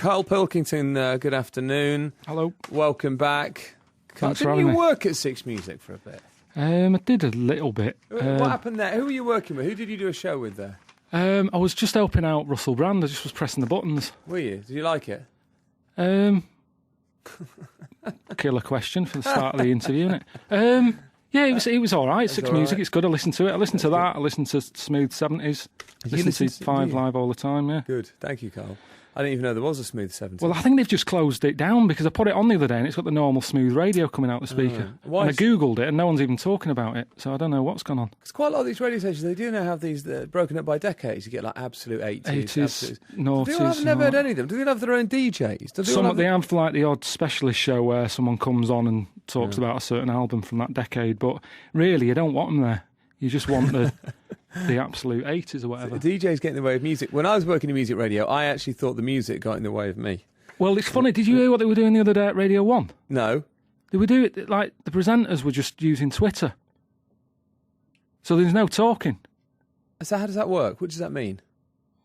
Karl Pilkington, good afternoon. Hello. Welcome back. Thanks for Didn't having you me. work at Six Music for a bit? I did a little bit. What happened there? Who were you working with? Who did you do a show with there? I was just helping out Russell Brand. I just was pressing the buttons. Were you? Did you like it? Killer question for the start of the interview, isn't it? Yeah, it was all right. Six all Music, right. it's good. I listened to it. I listened to that. I listened to Smooth 70s. I you listen listen to to- Five do you? Live all the time, yeah. Good. Thank you, Karl. I didn't even know there was a Smooth 70s. Well, I think they've just closed it down because I put it on the other day and it's got the normal Smooth radio coming out the speaker. Why And I is- Googled it and no one's even talking about it, so I don't know what's gone on. Because quite a lot of these radio stations, they do now have these broken up by decades. You get like absolute 80s. 80s, absolute... noughties. I've never heard any of them. Do they have their own DJs? Do they all They have like the odd specialist show where someone comes on and talks Yeah. about a certain album from that decade, but really you don't want them there. You just want the absolute 80s or whatever. DJs get in the way of music. When I was working in music radio, I actually thought the music got in the way of me. Well, it's funny. Did you hear what they were doing the other day at Radio 1? No. They were doing it like the presenters were just using Twitter. So there's no talking. So how does that work? What does that mean?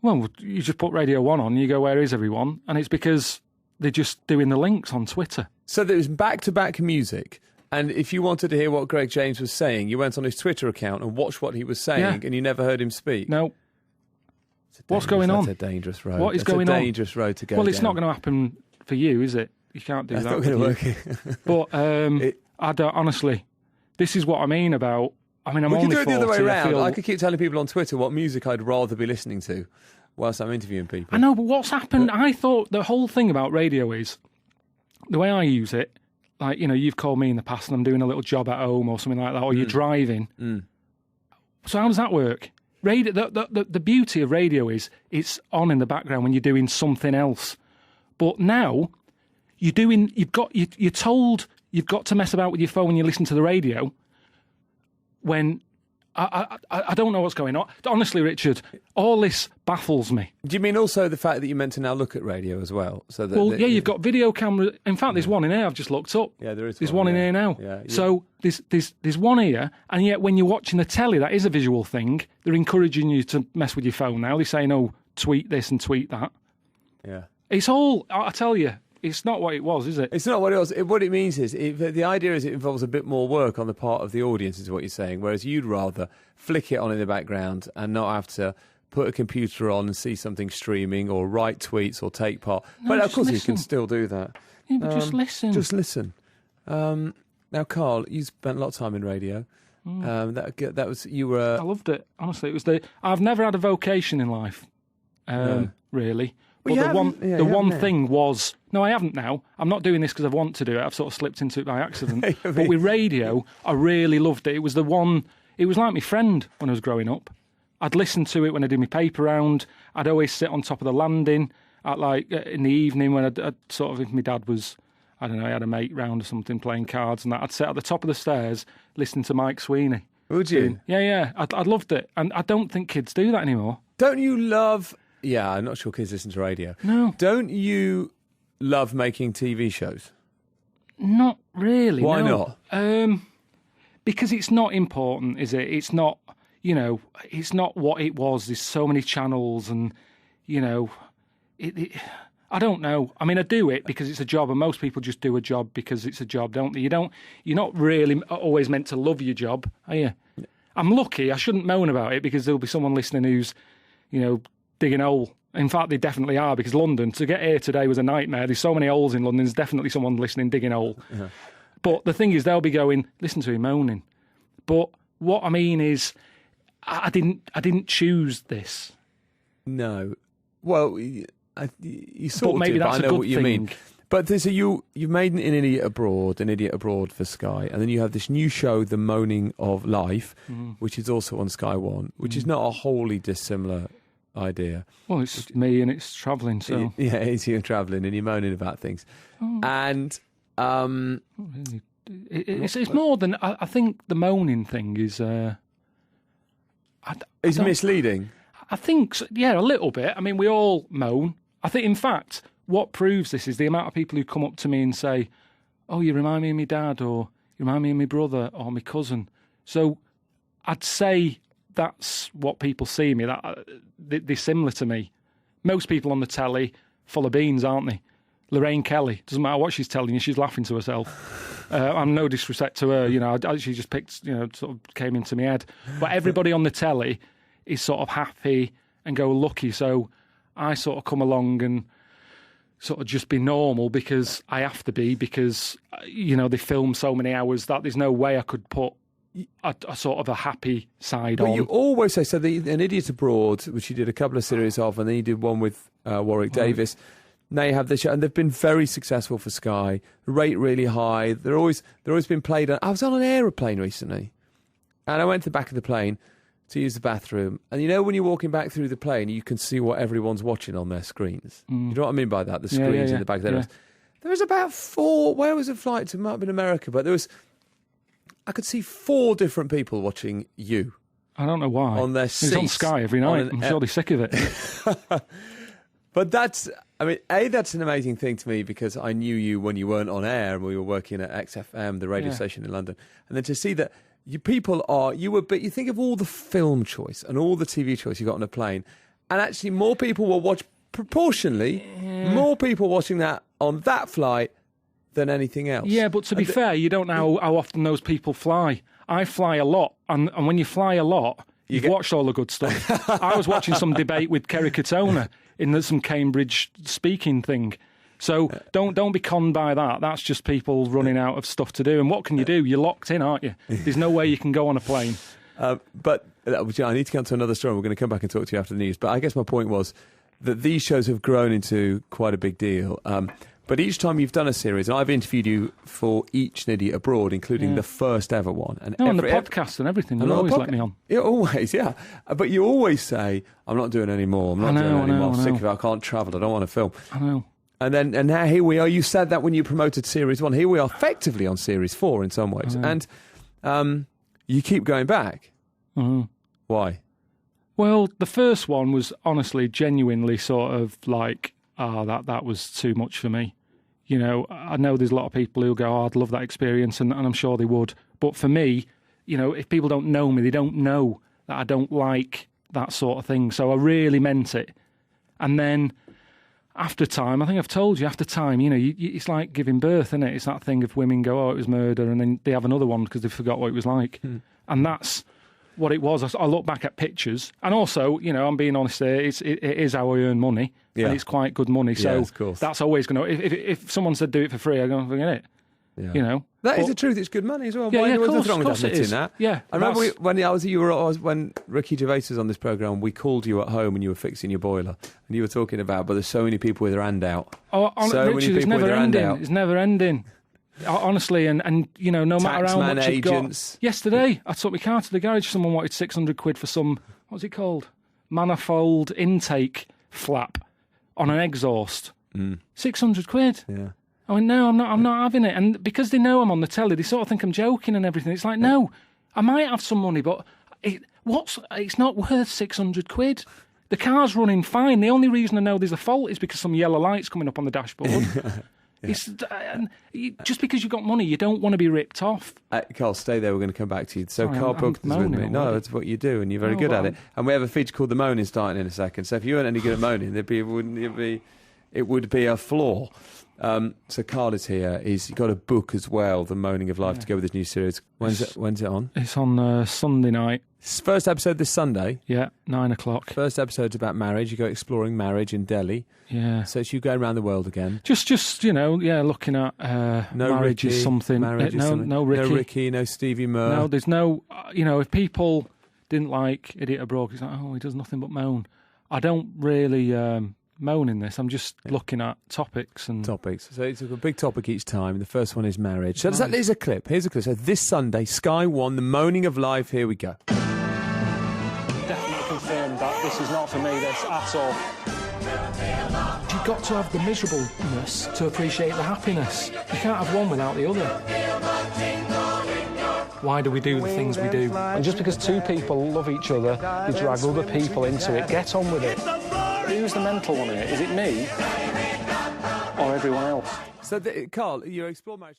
Well, you just put Radio 1 on, you go, where is everyone? And it's because they're just doing the links on Twitter. So there was back-to-back music, and if you wanted to hear what Greg James was saying, you went on his Twitter account and watched what he was saying, Yeah. and you never heard him speak. No. What's going on? That's a dangerous road. What is That's going a on? dangerous road to go Well, it's down. not going to happen for you, is it? You can't do That's that. not going to with work. you. But I don't, honestly, this is what I mean about. I mean, I'm We could only do it 40. the other way around. feel, I could keep telling people on Twitter what music I'd rather be listening to whilst I'm interviewing people. I know, but what's happened? I thought the whole thing about radio is the way I use it. Like, you know, you've called me in the past and I'm doing a little job at home or something like that, or you're driving. So how does that work? Radio, the beauty of radio is it's on in the background when you're doing something else. But now you're told you've got to mess about with your phone when you listen to the radio. When I don't know what's going on. Honestly, Richard, all this baffles me. Do you mean also the fact that you're meant to now look at radio as well? So that, Well, yeah, you've got video camera. In fact, there's one in here. I've just looked up. Yeah, there is. There's one in yeah. here now. Yeah, yeah. So there's one here, and yet when you're watching the telly, that is a visual thing. They're encouraging you to mess with your phone now. They're saying, "Oh, tweet this and tweet that." Yeah. It's all. I tell you, it's not what it was, is it? It's not what it was. What it means is, the idea is it involves a bit more work on the part of the audience, is what you're saying, whereas you'd rather flick it on in the background and not have to put a computer on and see something streaming or write tweets or take part. No, But of just course you listen. can still do that. Yeah, but just listen. Just listen. Now, Karl, you spent a lot of time in radio. That was, you were... I loved it. Honestly, it was I've never had a vocation in life, really. Well, But you the one, haven't- yeah, the you one haven't now. thing was, no, I haven't now. I'm not doing this because I want to do it. I've sort of slipped into it by accident. I But mean- with radio, I really loved it. It was the one. It was like my friend when I was growing up. I'd listen to it when I did my paper round. I'd always sit on top of the landing at in the evening when I'd sort of, if my dad was, I don't know, I had a mate round or something playing cards and that. I'd sit at the top of the stairs listening to Mike Sweeney. Would you? Yeah. I loved it, and I don't think kids do that anymore. Don't you love... Yeah, I'm not sure kids listen to radio. No. Don't you love making TV shows? Not really. Why no. Because it's not important, is it? It's not, it's not what it was. There's so many channels and, I don't know. I mean, I do it because it's a job, and most people just do a job because it's a job, don't they? You're not really always meant to love your job, are you? I'm lucky. I shouldn't moan about it because there'll be someone listening who's, digging a hole. In fact, they definitely are, because London, to get here today was a nightmare. There's so many holes in London. There's definitely someone listening digging a hole. Yeah. But the thing is, they'll be going, listen to him moaning. But what I mean is, I didn't choose this. No. Well, you sort But maybe of did, that's but I a know good what you thing. mean. But so you've made an Idiot Abroad for Sky, and then you have this new show, The Moaning of Life, which is also on Sky One, which is not a wholly dissimilar idea. Well, it's me and it's travelling, so... Yeah, it's you travelling and you're moaning about things. And... It's more than... I think the moaning thing is... It's misleading. I think, yeah, a little bit. I mean, we all moan. I think, in fact, what proves this is the amount of people who come up to me and say, oh, you remind me of my dad, or you remind me of my brother, or my cousin. So I'd say that's what people see me, that they're similar to me. Most people on the telly full of beans, aren't they? Lorraine Kelly, doesn't matter what she's telling you, she's laughing to herself. I'm no disrespect to her, she just picked, sort of came into my head. But everybody on the telly is sort of happy and go lucky. So I sort of come along and sort of just be normal because I have to be, because, they film so many hours that there's no way I could put a sort of a happy side on. You always say, so An Idiot Abroad, which you did a couple of series of, and then you did one with Warwick Davis. Now you have this show, and they've been very successful for Sky. The rate really high. They're always been played on. I was on an aeroplane recently, and I went to the back of the plane to use the bathroom. And when you're walking back through the plane, you can see what everyone's watching on their screens. You know what I mean by that? The screens in the back of their heads. There was about 4. Where was the flight to? It might have been America, but I could see 4 different people watching you. I don't know why. On their seats. It's on Sky every night. I'm sure they're sick of it. But that's an amazing thing to me, because I knew you when you weren't on air and we were working at XFM, the radio station in London. And then to see that you think of all the film choice and all the TV choice you got on a plane, and actually more people will watch, proportionally, more people watching that on that flight than anything else. Yeah, but to be fair, you don't know how often those people fly. I fly a lot, and when you fly a lot, you've watched all the good stuff. I was watching some debate with Kerry Katona in some Cambridge speaking thing. So don't be conned by that. That's just people running out of stuff to do. And what can you do? You're locked in, aren't you? There's no way you can go on a plane. But I need to come to another story. We're going to come back and talk to you after the news. But I guess my point was that these shows have grown into quite a big deal. But each time you've done a series, and I've interviewed you for each An Idiot Abroad, including the first ever one. And the podcast and everything. You always let me on. Yeah, always, yeah. But you always say, I'm not doing any more. I'm not doing any more. I'm sick of it. I can't travel. I don't want to film. I know. And now here we are. You said that when you promoted Series 1. Here we are effectively on Series 4 in some ways. And you keep going back. Mm-hmm. Why? Well, the first one was honestly, genuinely sort of like, that was too much for me. I know there's a lot of people who go, I'd love that experience, and I'm sure they would. But for me, if people don't know me, they don't know that I don't like that sort of thing. So I really meant it. And then after time, I think I've told you, after time, it's like giving birth, isn't it? It's that thing of women go, it was murder, and then they have another one because they forgot what it was like. And that's what it was. I look back at pictures, and also, I'm being honest there, it is how I earn money, and it's quite good money. So that's always going to. If someone said do it for free, I'm going to forget it. Yeah. That is the truth. It's good money as well. Yeah, What's course, wrong with admitting that? Yeah, I remember when Ricky Gervais was on this programme, we called you at home and you were fixing your boiler, and you were talking about, but there's so many people with their hand out. Richard, it's never ending. It's never ending. Honestly, and no matter how much you've got. Yesterday, I took my car to the garage. Someone wanted 600 quid for some, what's it called? Manifold intake flap on an exhaust. 600 quid. Yeah. I went, no, I'm not having it. And because they know I'm on the telly, they sort of think I'm joking and everything. It's like, no, I might have some money, but it's not worth 600 quid. The car's running fine. The only reason I know there's a fault is because some yellow light's coming up on the dashboard. It's just because you've got money, you don't want to be ripped off. Carl, stay there. We're going to come back to you. So, Karl Pilkington's with me. No, that's what you do, and you're very good at it. And we have a feature called the Moaning starting in a second. So, if you weren't any good at moaning, it would be a flaw. So, Karl is here. He's got a book as well, The Moaning of Life, to go with his new series. When's it on? It's on Sunday night. First episode this Sunday. Yeah, 9:00. First episode's about marriage. You go exploring marriage in Delhi. Yeah. So it's you going around the world again. Just looking at marriage is something. No Ricky. No Ricky, no Stevie Murr. No, there's no, if people didn't like Idiot Abroad, it's like, he does nothing but moan. I don't really moan in this. I'm just looking at topics. So it's a big topic each time. The first one is marriage. So here's a clip. So this Sunday, Sky 1, The Moaning of Life. Here we go. Definitely confirmed that this is not for me, this at all. You've got to have the miserableness to appreciate the happiness. You can't have one without the other. Why do we do the things we do? And just because two people love each other, they drag other people into it. Get on with it. Who's the mental one here? Is it me or everyone else? So, Karl, you explore marriage.